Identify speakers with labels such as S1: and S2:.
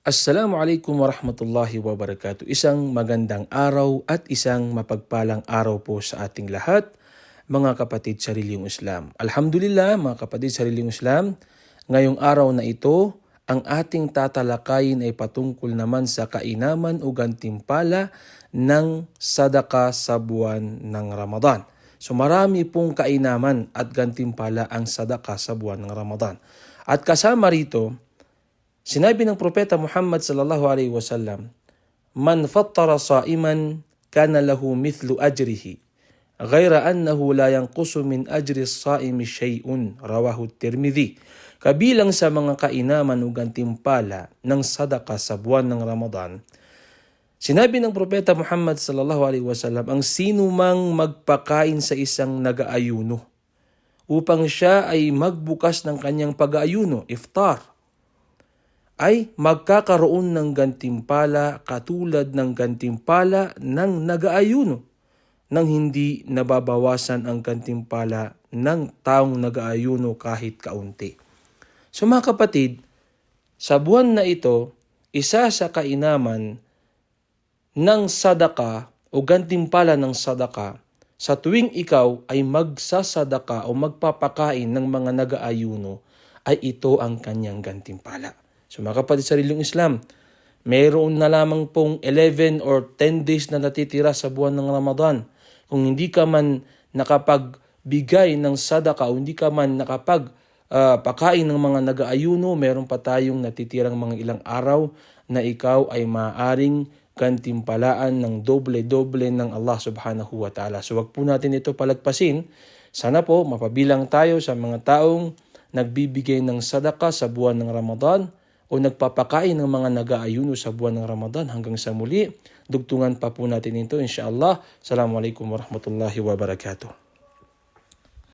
S1: Assalamualaikum warahmatullahi wabarakatuh. Isang magandang araw at isang mapagpalang araw po sa ating lahat, mga kapatid sa reliyong Islam. Alhamdulillah, mga kapatid sa reliyong Islam, ngayong araw na ito, ang ating tatalakayin ay patungkol naman sa kainaman o gantimpala ng sadaka sa buwan ng Ramadan. So marami pong kainaman at gantimpala ang sadaka sa buwan ng Ramadan. At kasama rito, sinabi ng Propeta Muhammad sallallahu alaihi wasallam, "Man fattara sa'iman kana lahu mithlu ajrihi, ghaira annahu la yanqusu min ajri as-sa'imi shay'un." Rawahu Tirmidhi. Kabilang sa mga kainaman o gantimpala ng sadaka sa buwan ng Ramadan, sinabi ng Propeta Muhammad sallallahu alaihi wasallam, ang sino mang magpakain sa isang nag-aayuno upang siya ay magbukas ng kanyang pag-aayuno, iftar, ay magkakaroon ng gantimpala katulad ng gantimpala ng nag-aayuno nang hindi nababawasan ang gantimpala ng taong nag-aayuno kahit kaunti. So mga kapatid, sa buwan na ito, isa sa kainaman ng sadaka o gantimpala ng sadaka, sa tuwing ikaw ay magsasadaka o magpapakain ng mga nag-aayuno, ay ito ang kanyang gantimpala. So mga kapatid sa reliyong Islam, mayroon na lamang pong 11 or 10 days na natitira sa buwan ng Ramadan. Kung hindi ka man nakapagbigay ng sadaka o hindi ka man nakapagpakain ng mga nag-aayuno, meron pa tayong natitirang mga ilang araw na ikaw ay maaaring gantimpalaan ng doble-doble ng Allah subhanahu wa ta'ala. So wag po natin ito palagpasin. Sana po mapabilang tayo sa mga taong nagbibigay ng sadaka sa buwan ng Ramadan o nagpapakain ng mga nag-aayuno sa buwan ng Ramadan. Hanggang sa muli, dugtungan pa po natin ito insyaAllah. Assalamualaikum warahmatullahi wabarakatuh.